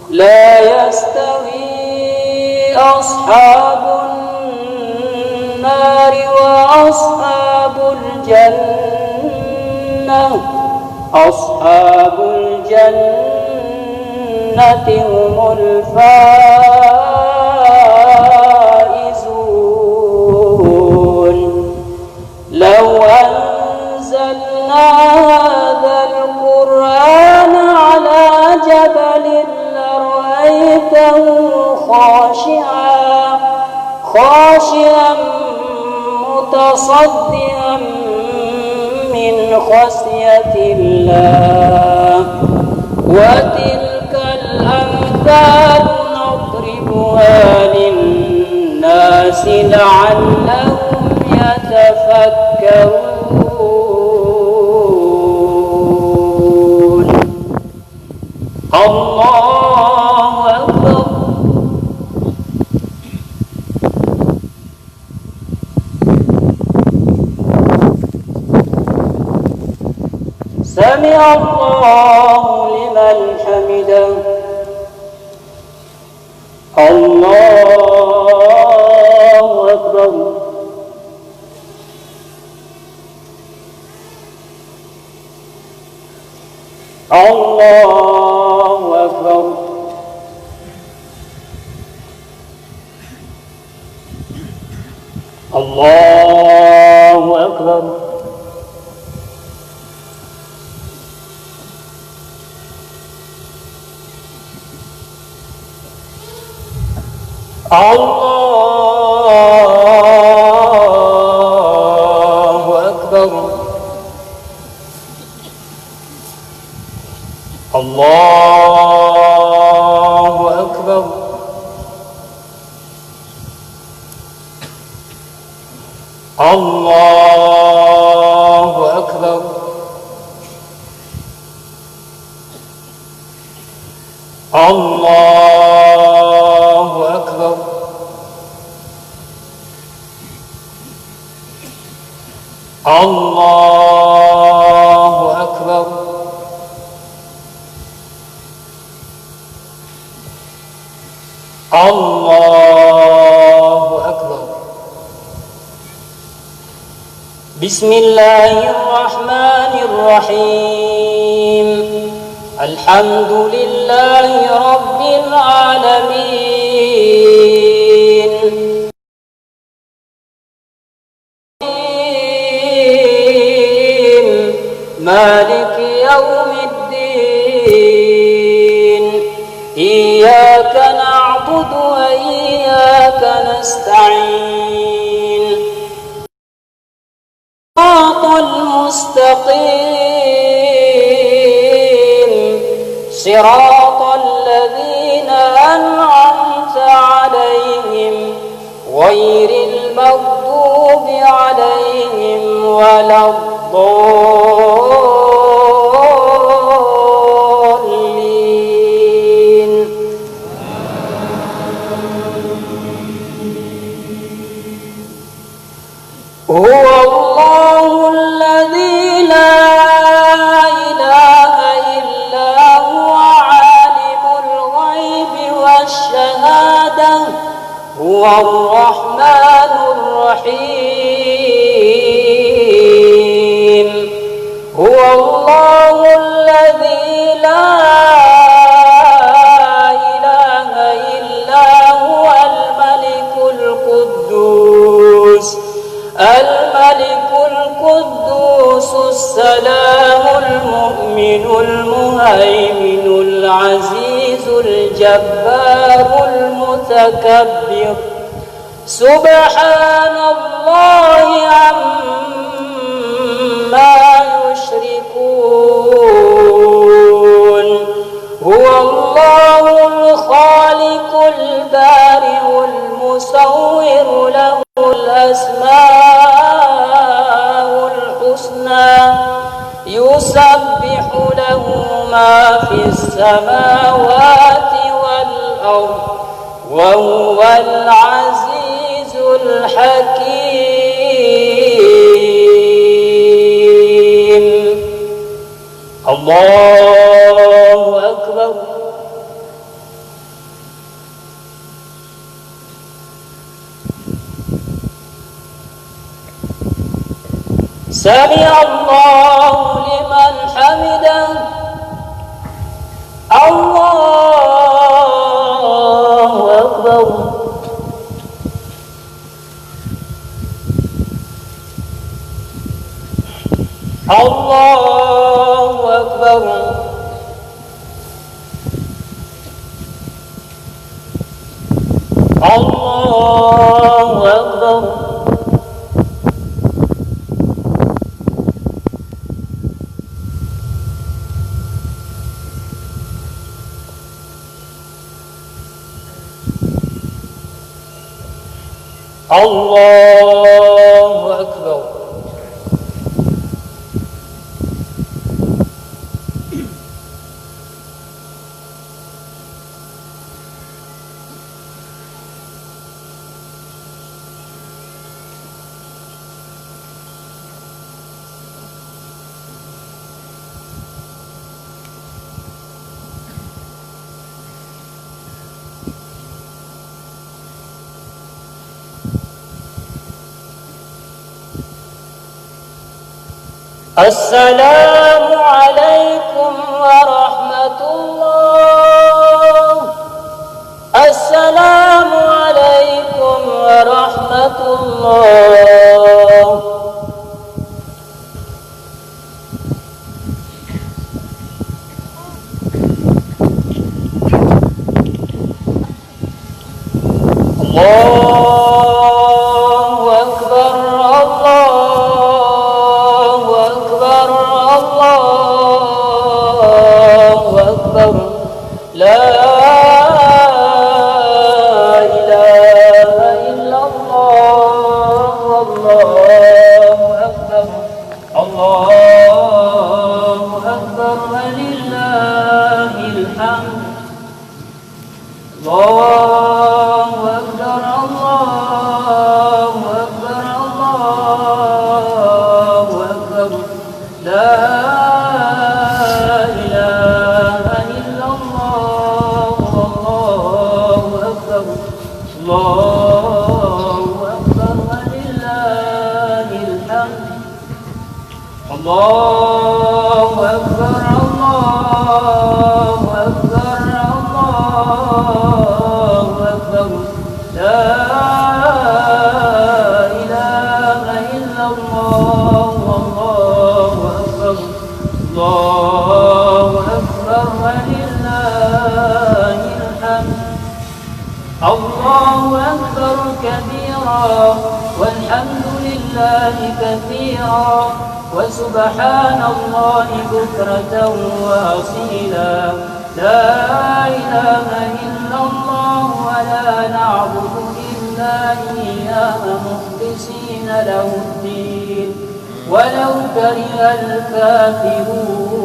لا يستوي أصحاب النار وأصحاب الجنة أصحاب الجنة هم الفائزون لو أنزلنا هذا القرآن على جبل لرأيته خاشعا متصدعا من خشية الله وتلك الأمثال نضربها للناس لعلهم يتفكرون. الله أكبر. سمع الله لمن حمده. الله أكبر. الله أكبر. الله أكبر. الله أكبر. الله أكبر. الله أكبر. الله أكبر. الله أكبر. الله أكبر. بسم الله الرحمن الرحيم. الحمد لله رب العالمين. مالك يوم الدين. إياك نعبد وإياك نستعين. صراط المستقيم صراط الذين أنعمت عليهم غير المغضوب عليهم ولا الضالين. هو الله الذي لا إله إلا هو عالم الغيب والشهادة هو الرحمن الرحيم. هو الله الذي لا إله إلا هو الملك القدوس السلام المؤمن المهيمن العزيز الجبار المتكبر. سبحان الله عما يشركون. هو الله الخالق البارئ المصور له الأسماء الحسنى يسبح له ما في السماوات والأرض وهو العزيز الحكيم. الله أكبر. سمع الله لمن حمده الله أكبر الله أكبر الله أكبر الله أكبر السلام عليكم ورحمة الله السلام عليكم ورحمة الله الله أكبر الله أكبر الله أكبر لا إله إلا الله الله أكبر الله أكبر ولله الحمد الله أكبر الله أكبر الله أكبر لا إله إلا الله الله أكبر الله أكبر ولله الحمد الله أكبر الله أكبر الله أكبر لا إله إلا الله الله أكبر الله أكبر ولله الحمد الله أكبر كبيرا والحمد لله كثيرا وسبحان الله بكرة وأصيلا لا إله إلا الله ولا نعبد إلا إياه مخلصين له الدين ولو كره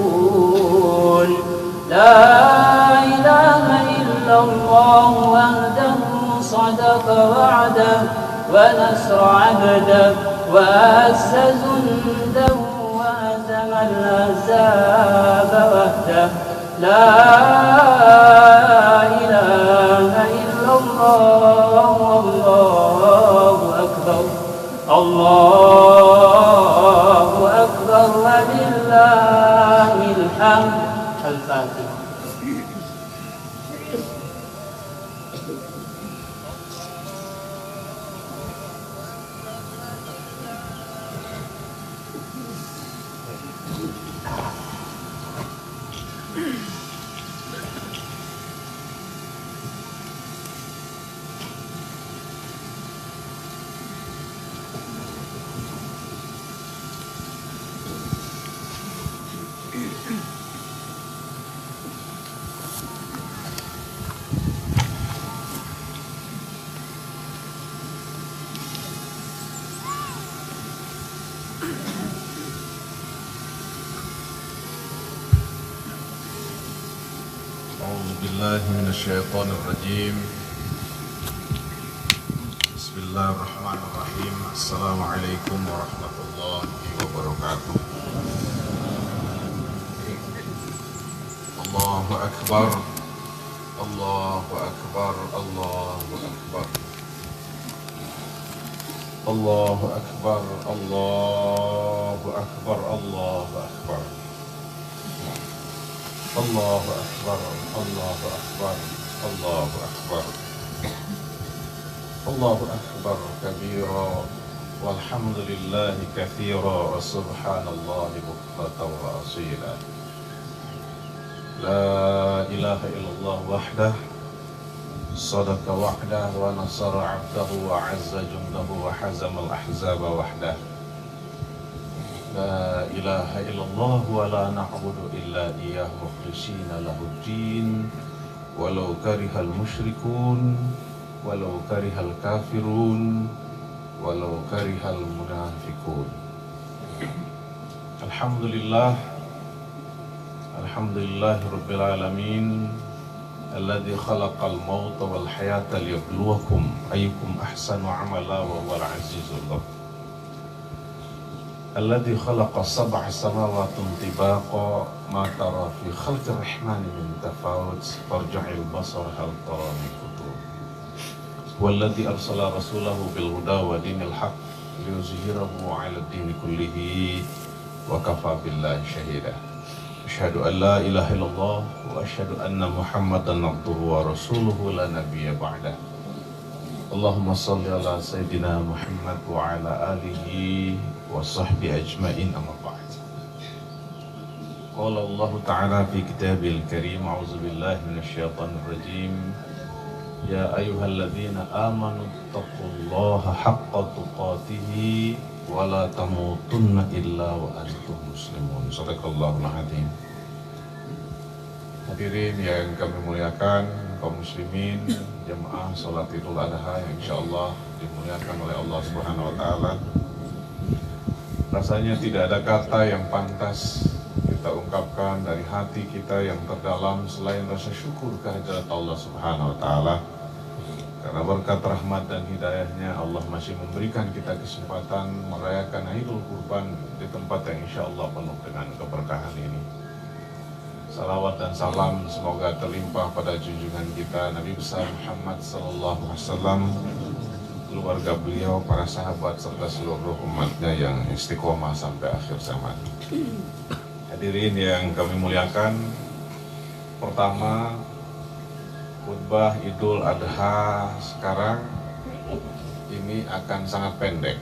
الكافرون لا إله إلا الله وحده صدق وعده ونصر عبده وأعز جنده وهزم الأحزاب وحده لا إله إلا الله الله أكبر الله أكبر ولله الحمد الفاتحة أعوذ بالله من الشيطان الرجيم بسم الله الرحمن الرحيم السلام عليكم ورحمة الله وبركاته الله أكبر الله أكبر الله أكبر Allahu Akbar, Allahu Akbar, Allahu Akbar. Allahu Akbar, Allahu Akbar, Allahu Akbar. Allahu Akbar kabira, walhamdulillahi kathira, wa subhanallahi bukratan wa asila. La ilaha illallah wahdah, sadaqa wahdah, wa nasara abdahu, wa azza jundahu, wa hazama al-ahzaba wahdah. La ilaha illallah wa la na'budu illa iyyah mukhlishina lahuddin, walau karihal musyrikun, walau karihal kafirun, walau karihal munafikun. Alhamdulillah, alhamdulillahi rabbil alamin, alladzi khalaqal mauta wal hayata liyabluwakum ayyukum ahsanu amala wa huwal azizul ghafur. Alladzi khalaqa sab'a samawati tibaqa ma tara fi khalqir rahmani min tafawut farji'il basara hal tara min futur. Walladzi arsala rasulahu bil huda wa dinil haqq liyuzhirahu 'ala ad-dini kullihi wa kafa billahi shahida. Asyhadu an la ilaha illallah wa asyhadu anna Muhammadan abduhu wa rasuluhu la nabiyya ba'dah. Allahumma salli ala sayyidina Muhammad wa ala alihi wa sahbihi ajma'in, amma ba'd. Qala Allah ta'ala fi kitabil karim, a'udzu billahi minasyaitonir rajim. Ya ayyuhalladzina amanu taqullaha haqqa tuqatih wa la tamutunna illa wa antum muslimun. Shadaqallahul adzim. Hadirin yang kami muliakan, kaum muslimin, jemaah salat Idul Adha yang insyaallah dimuliakan oleh Allah Subhanahu wa taala. Rasanya tidak ada kata yang pantas kita ungkapkan dari hati kita yang terdalam selain rasa syukur kehadirat Allah Subhanahu wa taala. Karena berkat rahmat dan hidayahnya Allah masih memberikan kita kesempatan merayakan Idul Kurban di tempat yang insyaallah penuh dengan keberkahan ini. Salawat dan salam semoga terlimpah pada junjungan kita Nabi besar Muhammad sallallahu alaihi wasallam, keluarga beliau, para sahabat serta seluruh umatnya yang istiqomah sampai akhir zaman. Hadirin yang kami muliakan, pertama khutbah Idul Adha sekarang ini akan sangat pendek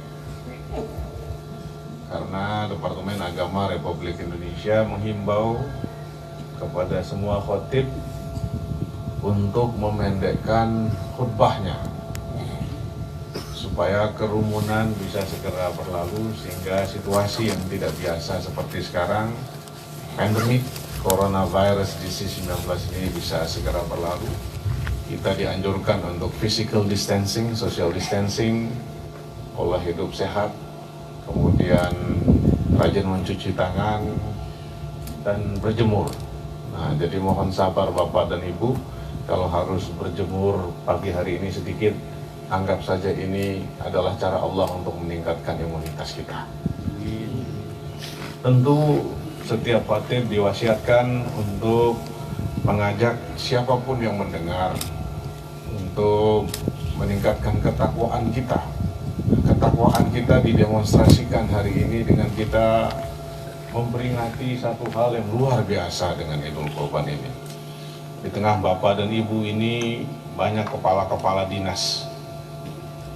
karena Departemen Agama Republik Indonesia menghimbau kepada semua khotib untuk memendekkan khutbahnya supaya kerumunan bisa segera berlalu, sehingga situasi yang tidak biasa seperti sekarang, pandemik coronavirus disease 19 ini bisa segera berlalu. Kita dianjurkan untuk physical distancing, social distancing, pola hidup sehat, kemudian rajin mencuci tangan dan berjemur. Nah, jadi mohon sabar Bapak dan Ibu, kalau harus berjemur pagi hari ini sedikit, anggap saja ini adalah cara Allah untuk meningkatkan imunitas kita. Tentu setiap khatib diwasiatkan untuk mengajak siapapun yang mendengar untuk meningkatkan ketakwaan kita. Ketakwaan kita didemonstrasikan hari ini dengan kita memperingati satu hal yang luar biasa dengan Idul Kurban ini. Di tengah Bapak dan Ibu ini banyak kepala-kepala dinas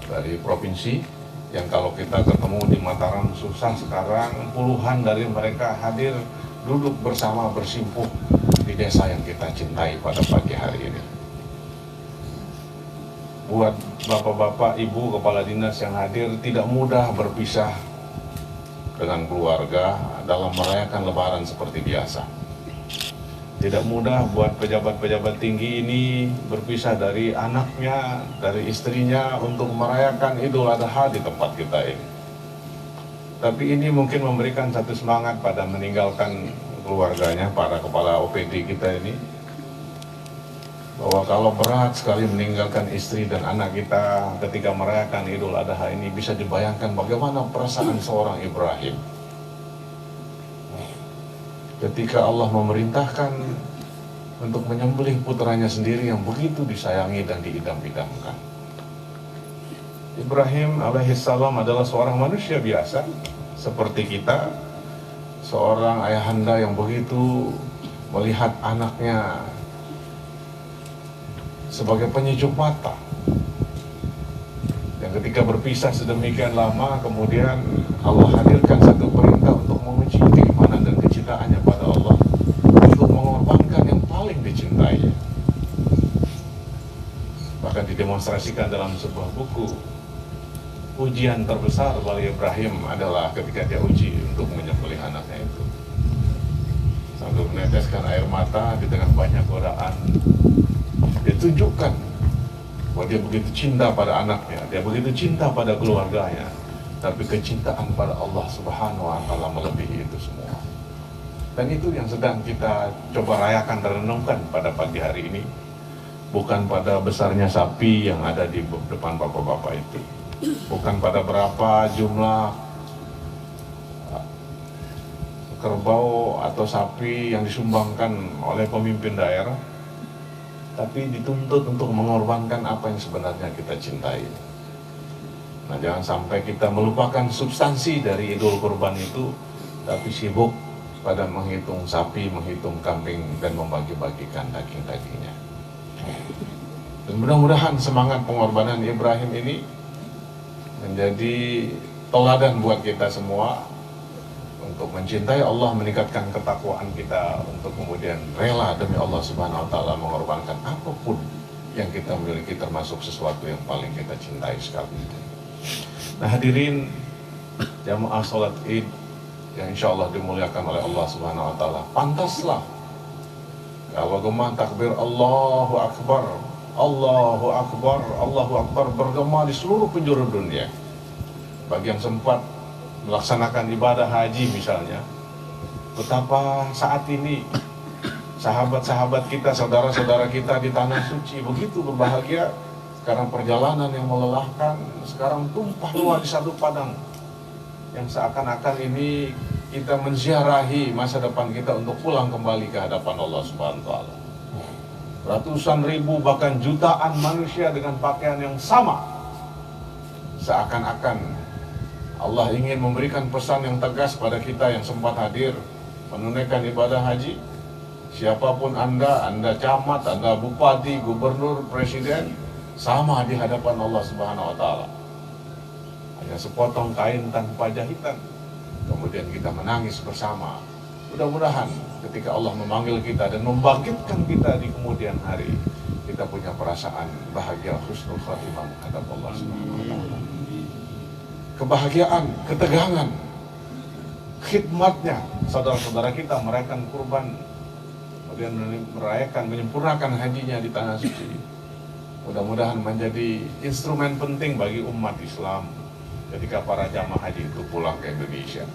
dari provinsi yang kalau kita ketemu di Mataram susah, sekarang puluhan dari mereka hadir duduk bersama bersimpuh di desa yang kita cintai pada pagi hari ini. Buat bapak-bapak, ibu, kepala dinas yang hadir, tidak mudah berpisah dengan keluarga dalam merayakan Lebaran seperti biasa. Tidak mudah buat pejabat-pejabat tinggi ini berpisah dari anaknya, dari istrinya untuk merayakan Idul Adha di tempat kita ini. Tapi ini mungkin memberikan satu semangat pada meninggalkan keluarganya, para kepala OPD kita ini, bahwa kalau berat sekali meninggalkan istri dan anak kita ketika merayakan Idul Adha ini, bisa dibayangkan bagaimana perasaan seorang Ibrahim ketika Allah memerintahkan untuk menyembelih putranya sendiri yang begitu disayangi dan diidam-idamkan. Ibrahim alaihissalam adalah seorang manusia biasa seperti kita, seorang ayahanda yang begitu melihat anaknya sebagai penyejuk mata, yang ketika berpisah sedemikian lama kemudian Allah hadirkan satu perintah untuk menguji keimanan dan kecintaannya pada Allah, untuk mengorbankan yang paling dicintainya. Bahkan didemonstrasikan dalam sebuah buku, ujian terbesar bagi Ibrahim adalah ketika dia uji untuk menyembelih anaknya itu, sambil meneteskan air mata di tengah banyak godaan. Dia tunjukkan bahwa dia begitu cinta pada anaknya, dia begitu cinta pada keluarganya, tapi kecintaan pada Allah Subhanahu wa Ta'ala melebihi itu semua. Dan itu yang sedang kita coba rayakan dan renungkan pada pagi hari ini, bukan pada besarnya sapi yang ada di depan bapak-bapak itu, bukan pada berapa jumlah kerbau atau sapi yang disumbangkan oleh pemimpin daerah, tapi dituntut untuk mengorbankan apa yang sebenarnya kita cintai. Nah, jangan sampai kita melupakan substansi dari idul kurban itu, tapi sibuk pada menghitung sapi, menghitung kambing, dan membagi-bagikan daging-dagingnya. Dan mudah-mudahan semangat pengorbanan Ibrahim ini menjadi teladan buat kita semua untuk mencintai Allah, meningkatkan ketakwaan kita, untuk kemudian rela demi Allah Subhanahu wa Ta'ala mengorbankan apapun yang kita miliki, termasuk sesuatu yang paling kita cintai sekali. Nah, hadirin jamaah salat Id yang insya Allah dimuliakan oleh Allah Subhanahu wa Ta'ala, pantaslah kalau gema takbir Allahu Akbar, Allahu Akbar, Allahu Akbar bergema di seluruh penjuru dunia. Bagi yang sempat melaksanakan ibadah haji misalnya, betapa saat ini sahabat-sahabat kita, saudara-saudara kita di tanah suci begitu berbahagia karena perjalanan yang melelahkan sekarang tumpah ruah di satu padang, yang seakan-akan ini kita menziarahi masa depan kita untuk pulang kembali ke hadapan Allah Subhanahu wa Ta'ala. Ratusan ribu bahkan jutaan manusia dengan pakaian yang sama, seakan-akan Allah ingin memberikan pesan yang tegas pada kita yang sempat hadir menunaikan ibadah haji. Siapapun Anda camat, Anda bupati, gubernur, presiden, sama di hadapan Allah Subhanahu wa Ta'ala. Hanya sepotong kain tanpa jahitan, kemudian kita menangis bersama. Mudah-mudahan ketika Allah memanggil kita dan membangkitkan kita di kemudian hari, kita punya perasaan bahagia, husnul khatimah menghadap Allah Subhanahu wa Ta'ala. Kebahagiaan, ketegangan, khidmatnya saudara-saudara kita merayakan kurban, kemudian merayakan, menyempurnakan hajinya di tanah suci. Mudah-mudahan menjadi instrumen penting bagi umat Islam ketika para jamaah haji itu pulang ke Indonesia,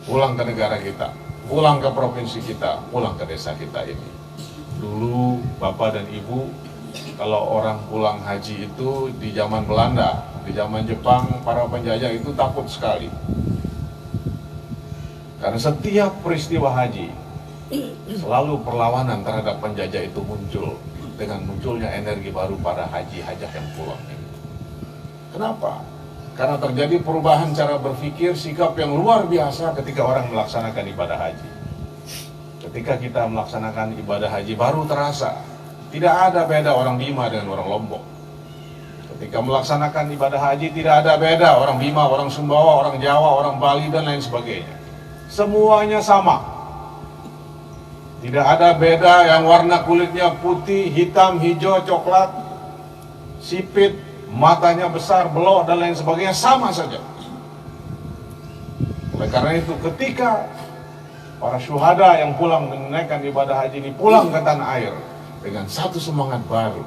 pulang ke negara kita, pulang ke provinsi kita, pulang ke desa kita ini. Dulu Bapak dan Ibu, kalau orang pulang haji itu di zaman Belanda, di zaman Jepang, para penjajah itu takut sekali. Karena setiap peristiwa haji, selalu perlawanan terhadap penjajah itu muncul dengan munculnya energi baru pada haji-hajah yang pulang ini. Kenapa? Karena terjadi perubahan cara berpikir, sikap yang luar biasa ketika orang melaksanakan ibadah haji. Ketika kita melaksanakan ibadah haji baru terasa, tidak ada beda orang Bima dengan orang Lombok. Ketika melaksanakan ibadah haji tidak ada beda orang Bima, orang Sumbawa, orang Jawa, orang Bali, dan lain sebagainya. Semuanya sama. Tidak ada beda yang warna kulitnya putih, hitam, hijau, coklat, sipit, matanya besar, belok, dan lain sebagainya, sama saja. Oleh karena itu ketika para syuhada yang pulang menunaikan ibadah haji ini pulang ke tanah air dengan satu semangat baru,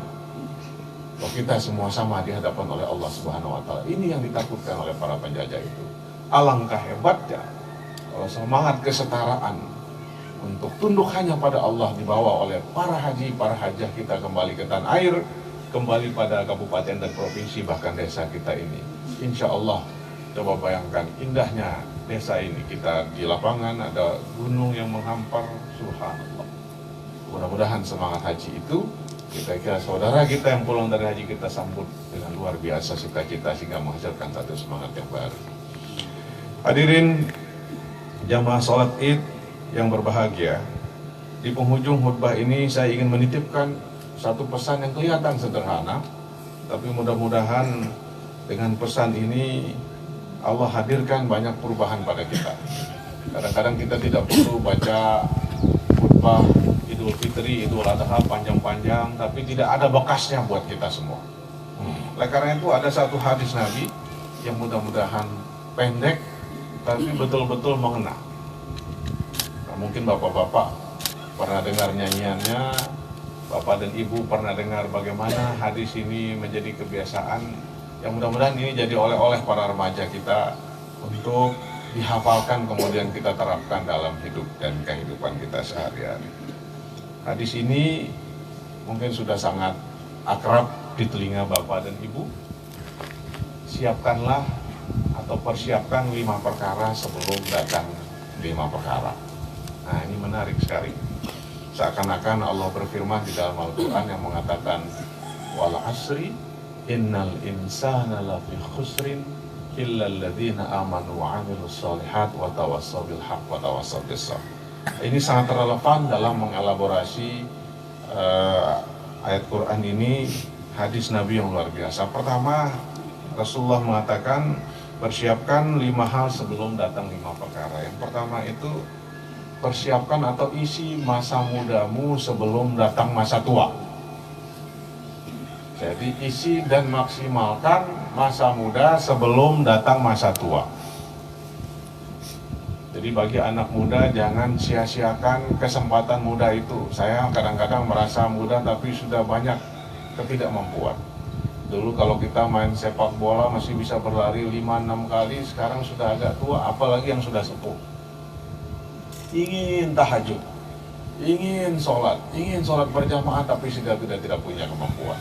bahwa kita semua sama di hadapan oleh Allah Subhanahu wa Ta'ala. Ini yang ditakutkan oleh para penjajah itu. Alangkah hebatnya kalau semangat kesetaraan untuk tunduk hanya pada Allah dibawa oleh para haji, para hajah kita kembali ke tanah air, kembali pada kabupaten dan provinsi, bahkan desa kita ini. Insya Allah, coba bayangkan indahnya desa ini. Kita di lapangan ada gunung yang menghampar, subhanallah. Mudah-mudahan semangat haji itu Kita kira saudara kita yang pulang dari haji kita sambut dengan luar biasa sukacita sehingga menghasilkan satu semangat yang baru. Hadirin jamaah sholat id yang berbahagia, di penghujung khutbah ini saya ingin menitipkan satu pesan yang kelihatan sederhana, tapi mudah-mudahan dengan pesan ini Allah hadirkan banyak perubahan pada kita. Kadang-kadang kita tidak perlu baca khutbah Idul Fitri, Idul Adha panjang-panjang, tapi tidak ada bekasnya buat kita semua. Oleh karena itu ada satu hadis Nabi yang mudah-mudahan pendek, tapi betul-betul mengena. Nah, mungkin bapak-bapak pernah dengar nyanyiannya, bapak dan ibu pernah dengar bagaimana hadis ini menjadi kebiasaan, yang mudah-mudahan ini jadi oleh-oleh para remaja kita untuk dihafalkan kemudian kita terapkan dalam hidup dan kehidupan kita sehari-hari. Hadis ini mungkin sudah sangat akrab di telinga bapak dan ibu. Siapkanlah atau persiapkan 5 perkara sebelum datang 5 perkara. Nah, ini menarik sekali. Seakan-akan Allah berfirman di dalam Al-Quran yang mengatakan wal asri innal insana lafi khusrin illa alladhina amanu wa amilus solihat wa tawassaw bil haqq wa tawassaw bis sabr. Ini sangat relevan dalam mengelaborasi ayat Quran ini, hadis Nabi yang luar biasa. Pertama, Rasulullah mengatakan persiapkan 5 hal sebelum datang 5 perkara. Yang pertama itu persiapkan atau isi masa mudamu sebelum datang masa tua. Jadi isi dan maksimalkan masa muda sebelum datang masa tua. Jadi bagi anak muda jangan sia-siakan kesempatan muda itu. Saya kadang-kadang merasa muda tapi sudah banyak ketidakmampuan. Dulu kalau kita main sepak bola masih bisa berlari 5-6 kali, sekarang sudah agak tua, apalagi yang sudah sepuh. Ingin tahajud, ingin sholat berjamaah tapi sudah tidak punya kemampuan.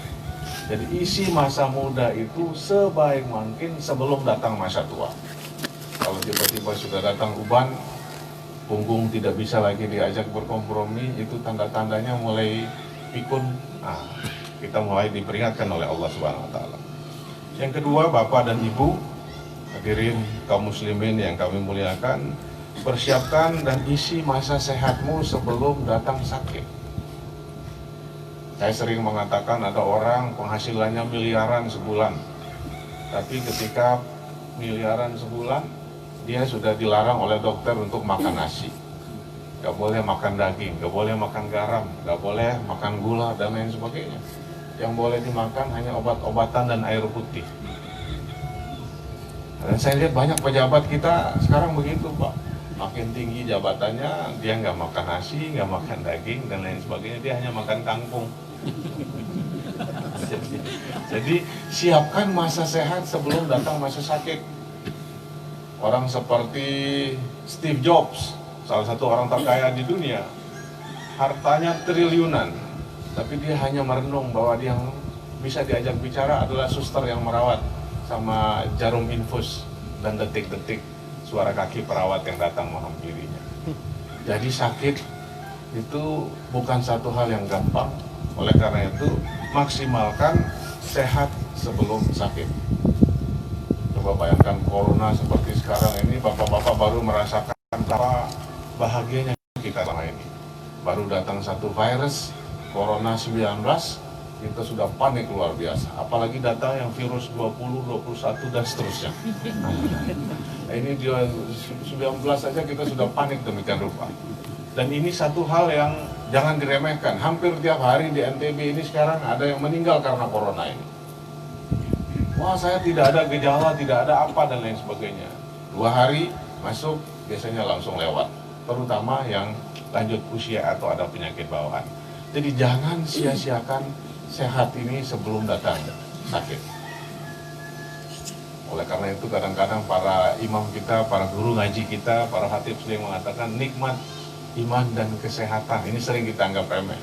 Jadi isi masa muda itu sebaik mungkin sebelum datang masa tua. Kalau tiba-tiba sudah datang uban, punggung tidak bisa lagi diajak berkompromi, itu tanda-tandanya mulai pikun. Nah, kita mulai diperingatkan oleh Allah Subhanahu wa taala. Yang kedua, Bapak dan Ibu, hadirin kaum muslimin yang kami muliakan, persiapkan dan isi masa sehatmu sebelum datang sakit. Saya sering mengatakan ada orang penghasilannya miliaran sebulan, tapi ketika miliaran sebulan, dia sudah dilarang oleh dokter untuk makan nasi. Gak boleh makan daging, gak boleh makan garam, gak boleh makan gula dan lain sebagainya. Yang boleh dimakan hanya obat-obatan dan air putih. Dan saya lihat banyak pejabat kita sekarang begitu, Pak. Makin tinggi jabatannya, dia nggak makan nasi, nggak makan daging dan lain sebagainya, dia hanya makan kangkung. Jadi siapkan masa sehat sebelum datang masa sakit. Orang seperti Steve Jobs, salah satu orang terkaya di dunia, hartanya triliunan, tapi dia hanya merenung bahwa dia yang bisa diajak bicara adalah suster yang merawat sama jarum infus dan detik-detik suara kaki perawat yang datang menghampirinya. Jadi sakit itu bukan satu hal yang gampang. Oleh karena itu maksimalkan sehat sebelum sakit. Coba bayangkan corona seperti sekarang ini, bapak-bapak baru merasakan betapa bahagianya kita selama ini. Baru datang satu virus, corona 19, kita sudah panik luar biasa. Apalagi datang yang virus 20, 21 dan seterusnya. Nah, ini dia 19 saja kita sudah panik demikian rupa. Dan ini satu hal yang jangan diremehkan. Hampir tiap hari di NTB ini sekarang ada yang meninggal karena corona ini. Wah, saya tidak ada gejala, tidak ada apa dan lain sebagainya. 2 hari masuk biasanya langsung lewat. Terutama yang lanjut usia atau ada penyakit bawaan. Jadi jangan sia-siakan sehat ini sebelum datang sakit. Oleh karena itu kadang-kadang para imam kita, para guru ngaji kita, para khatib sering mengatakan nikmat iman dan kesehatan. Ini sering kita anggap remeh.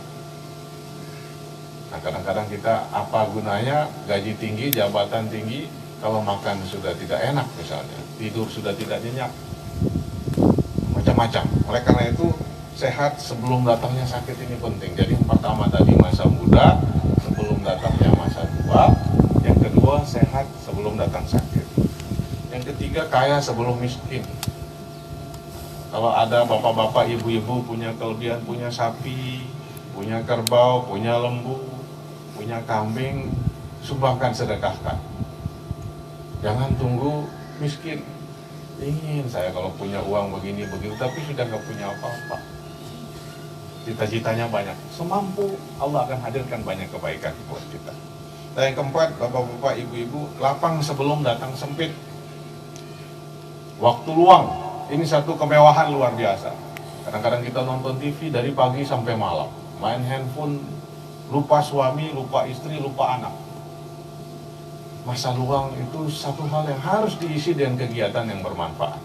Nah, kadang-kadang kita apa gunanya gaji tinggi, jabatan tinggi, kalau makan sudah tidak enak misalnya, tidur sudah tidak nyenyak, macam-macam. Oleh karena itu sehat sebelum datangnya sakit ini penting. Jadi yang pertama tadi masa muda, kaya sebelum miskin. Kalau ada bapak-bapak, ibu-ibu punya kelebihan, punya sapi, punya kerbau, punya lembu, punya kambing, sumbangkan, sedekahkan. Jangan tunggu miskin. Ingin saya kalau punya uang begini begitu, tapi sudah nggak punya apa-apa. Cita-citanya banyak, semampu Allah akan hadirkan banyak kebaikan buat kita. Dan yang keempat, bapak-bapak, ibu-ibu, lapang sebelum datang sempit. Waktu luang, ini satu kemewahan luar biasa. Kadang-kadang kita nonton TV dari pagi sampai malam, main handphone, lupa suami, lupa istri, lupa anak. Masa luang itu satu hal yang harus diisi dengan kegiatan yang bermanfaat,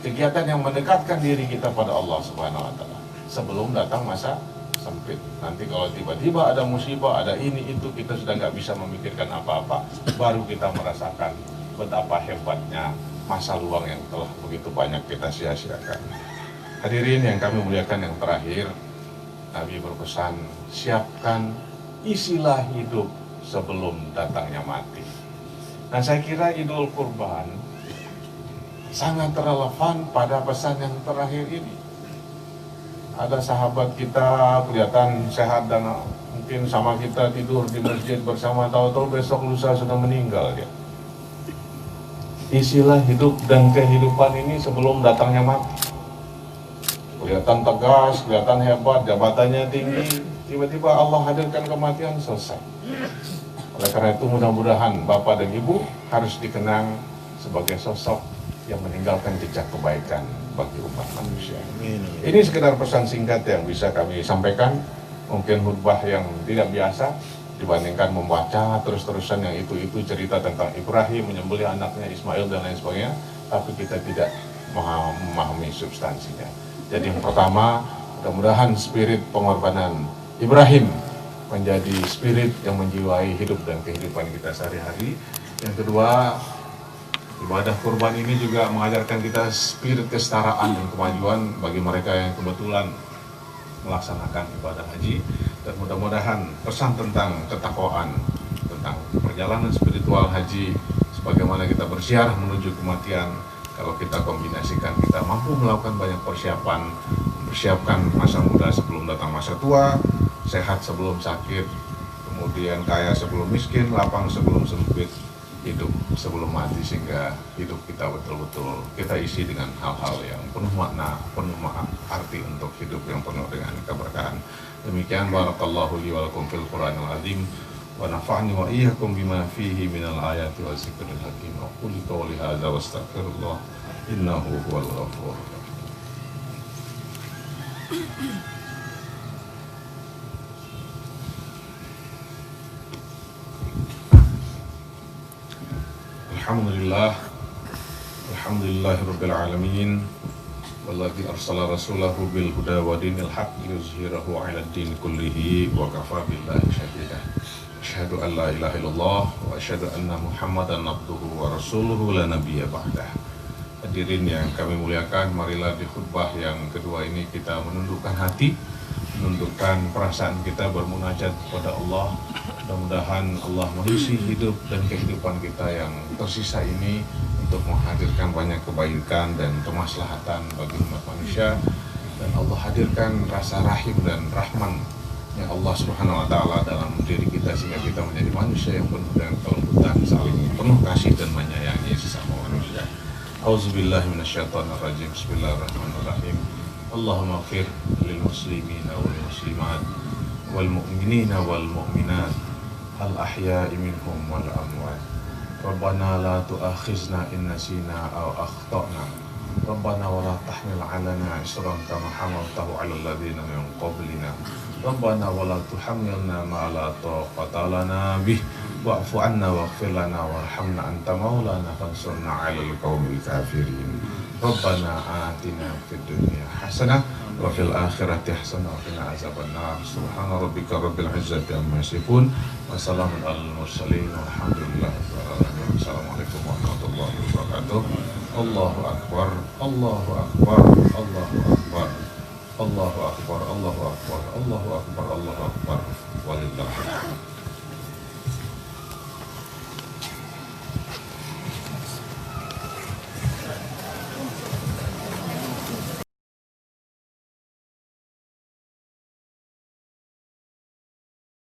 kegiatan yang mendekatkan diri kita pada Allah Subhanahu wa Ta'ala sebelum datang masa sempit. Nanti kalau tiba-tiba ada musibah, ada ini itu, kita sudah nggak bisa memikirkan apa-apa, baru kita merasakan betapa hebatnya masa luang yang telah begitu banyak kita sia-siakan. Hadirin yang kami muliakan, yang terakhir, Nabi berpesan, siapkan, isilah hidup sebelum datangnya mati. Dan saya kira Idul Kurban sangat relevan pada pesan yang terakhir ini. Ada sahabat kita kelihatan sehat dan mungkin sama kita tidur di masjid bersama, tahu-tahu besok lusa sudah meninggal dia. Isilah hidup dan kehidupan ini sebelum datangnya mati. Kelihatan tegas, kelihatan hebat, jabatannya tinggi, tiba-tiba Allah hadirkan kematian, selesai. Oleh karena itu mudah-mudahan Bapak dan Ibu harus dikenang sebagai sosok yang meninggalkan jejak kebaikan bagi umat manusia. Ini sekedar pesan singkat yang bisa kami sampaikan. Mungkin khutbah yang tidak biasa dibandingkan membaca terus-terusan yang itu cerita tentang Ibrahim menyembelih anaknya Ismail dan lain sebagainya, tapi kita tidak memahami substansinya. Jadi yang pertama, mudah-mudahan spirit pengorbanan Ibrahim menjadi spirit yang menjiwai hidup dan kehidupan kita sehari-hari. Yang kedua, ibadah kurban ini juga mengajarkan kita spirit kesetaraan dan kemajuan bagi mereka yang kebetulan melaksanakan ibadah haji. Dan mudah-mudahan pesan tentang ketakwaan, tentang perjalanan spiritual haji, sebagaimana kita bersiarah menuju kematian, kalau kita kombinasikan, kita mampu melakukan banyak persiapan, mempersiapkan masa muda sebelum datang masa tua, sehat sebelum sakit, kemudian kaya sebelum miskin, lapang sebelum sempit, hidup sebelum mati, sehingga hidup kita betul-betul kita isi dengan hal-hal yang penuh makna, penuh arti untuk hidup yang penuh dengan keberkahan. Demikian, barakallahu li wa lakum fil Qur'anil azim wa nafa'ni wa iyyakum bima fihi minal ayati wa zikril hakim. Wa qul qawli hadza wa astaghfirullah innahu huwal ghafurur rahim. Alhamdulillahirabbil alamin, walladzi arsala rasulahu bil huda wa dinil haqq liyuzhirahu 'alad din kullihi wa kafa billahi shahida. Asyhadu an la ilaha illallah wa asyhadu anna Muhammadan abduhu wa rasuluhu la nabiyya ba'dah. Hadirin yang kami muliakan, marilah di khutbah yang kedua ini kita menundukkan hati, menundukkan perasaan kita, bermunajat kepada Allah. Mudah-mudahan Allah mengisi hidup dan kehidupan kita yang tersisa ini untuk menghadirkan banyak kebaikan dan kemaslahatan bagi umat manusia, dan Allah hadirkan rasa rahim dan rahman yang Allah Subhanahu wa Ta'ala dalam diri kita, sehingga kita menjadi manusia yang penuh dengan kelembutan, saling penuh kasih dan menyayangi sesama manusia. Auzubillahi minasyaitonirrajim. Bismillahirrahmanirrahim. Allahumma ighfir lil muslimina wal muslimat wal mu'minina wal mu'minat al ahya'i minhum wal amwat. Rabbana la tu'akhizna in nasina aw akhtana. Rabbana wa la tahmil 'alana isran kama hamaltahu 'alal ladzina min qablina. Rabbana wa la tuhammilna ma la taqata lana bih wa'fu 'anna waghfir lana warhamna anta maulana fansurna 'alal qaumil kafirin. Rabbana atina fid dunya hasanah wa fil akhirati hasanah wa qina azabannar. Subhana rabbika rabbil izzati amma yasifun wa salamun alal mursalin walhamdulillahi rabbil alamin. Assalamualaikum warahmatullahi wabarakatuh. Allahu akbar, Allahu akbar, Allahu akbar, Allahu akbar, Allahu akbar, Allahu akbar, Allahu akbar, walillahil hamd.